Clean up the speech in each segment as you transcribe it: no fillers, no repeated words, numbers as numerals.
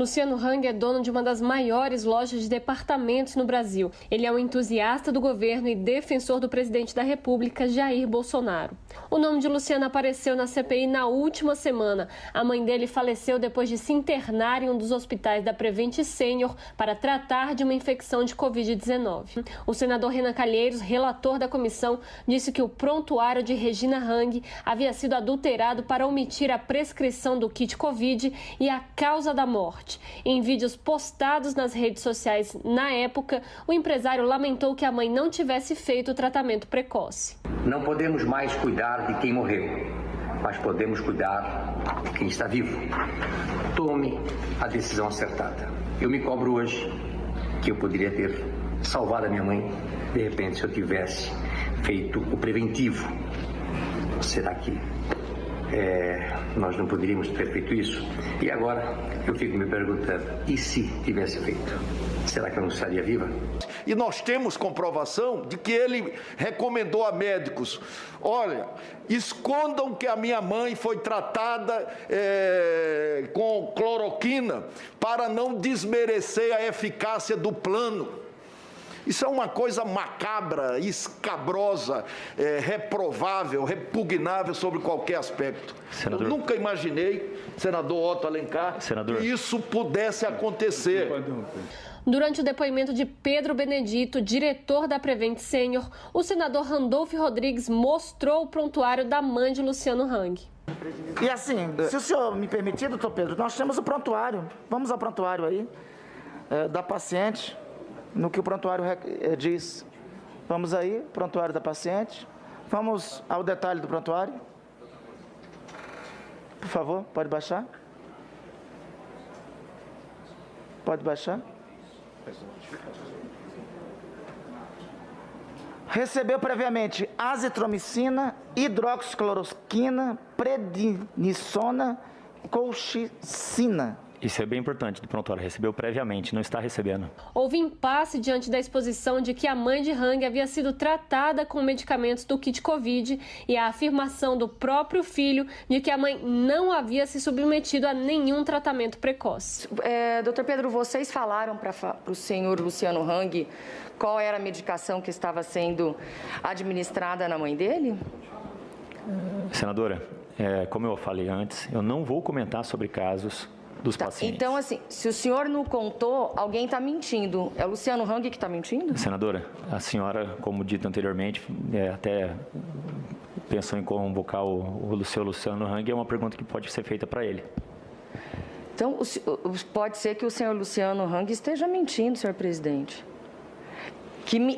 Luciano Hang é dono de uma das maiores lojas de departamentos no Brasil. Ele é um entusiasta do governo e defensor do presidente da República, Jair Bolsonaro. O nome de Luciano apareceu na CPI na última semana. A mãe dele faleceu depois de se internar em um dos hospitais da Prevent Senior para tratar de uma infecção de Covid-19. O senador Renan Calheiros, relator da comissão, disse que o prontuário de Regina Hang havia sido adulterado para omitir a prescrição do kit Covid e a causa da morte. Em vídeos postados nas redes sociais na época, o empresário lamentou que a mãe não tivesse feito o tratamento precoce. Não podemos mais cuidar de quem morreu, mas podemos cuidar de quem está vivo. Tome a decisão acertada. Eu me cobro hoje que eu poderia ter salvado a minha mãe, de repente, se eu tivesse feito o preventivo. Será que nós não poderíamos ter feito isso? E agora eu fico me perguntando, e se tivesse feito? Será que eu não estaria viva? E nós temos comprovação de que ele recomendou a médicos: olha, escondam que a minha mãe foi tratada com cloroquina para não desmerecer a eficácia do plano. Isso é uma coisa macabra, escabrosa, reprovável, repugnável sobre qualquer aspecto. Senador, eu nunca imaginei, senador Otto Alencar, que isso pudesse acontecer. Durante o depoimento de Pedro Benedito, diretor da Prevent Senior, o senador Randolfo Rodrigues mostrou o prontuário da mãe de Luciano Hang. E assim, se o senhor me permitir, doutor Pedro, nós temos o prontuário. Vamos ao prontuário aí, da paciente, no que o prontuário diz. Vamos aí, prontuário da paciente. Vamos ao detalhe do prontuário. Por favor, pode baixar. Pode baixar. Recebeu previamente azitromicina, hidroxicloroquina, prednisona, colchicina. Isso é bem importante do prontuário, recebeu previamente, não está recebendo. Houve impasse diante da exposição de que a mãe de Hang havia sido tratada com medicamentos do kit Covid e a afirmação do próprio filho de que a mãe não havia se submetido a nenhum tratamento precoce. Doutor Pedro, vocês falaram para o senhor Luciano Hang qual era a medicação que estava sendo administrada na mãe dele? Senadora, como eu falei antes, eu não vou comentar sobre casos dos pacientes. Então, assim, se o senhor não contou, alguém está mentindo. É o Luciano Hang que está mentindo? Senadora, a senhora, como dito anteriormente, até pensou em convocar o seu Luciano Hang, é uma pergunta que pode ser feita para ele. Então, pode ser que o senhor Luciano Hang esteja mentindo, senhor presidente.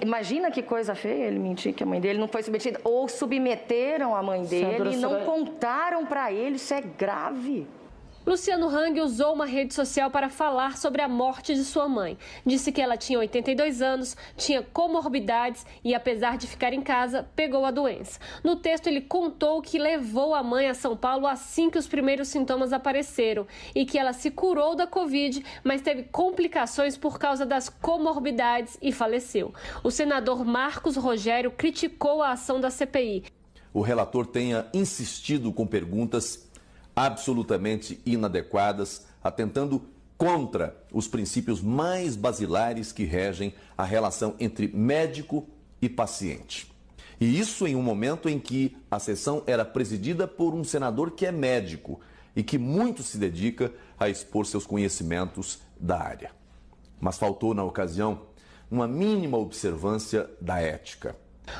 Imagina que coisa feia ele mentir que a mãe dele não foi submetida. Ou submeteram a mãe dele e não contaram para ele. Isso é grave. Luciano Hang usou uma rede social para falar sobre a morte de sua mãe. Disse que ela tinha 82 anos, tinha comorbidades e, apesar de ficar em casa, pegou a doença. No texto, ele contou que levou a mãe a São Paulo assim que os primeiros sintomas apareceram e que ela se curou da Covid, mas teve complicações por causa das comorbidades e faleceu. O senador Marcos Rogério criticou a ação da CPI. O relator tenha insistido com perguntas absolutamente inadequadas, atentando contra os princípios mais basilares que regem a relação entre médico e paciente. E isso em um momento em que a sessão era presidida por um senador que é médico e que muito se dedica a expor seus conhecimentos da área. Mas faltou, na ocasião, uma mínima observância da ética.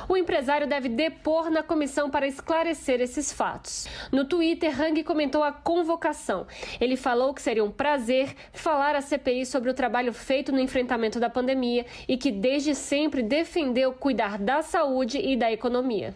O empresário deve depor na comissão para esclarecer esses fatos. No Twitter, Hang comentou a convocação. Ele falou que seria um prazer falar à CPI sobre o trabalho feito no enfrentamento da pandemia e que desde sempre defendeu cuidar da saúde e da economia.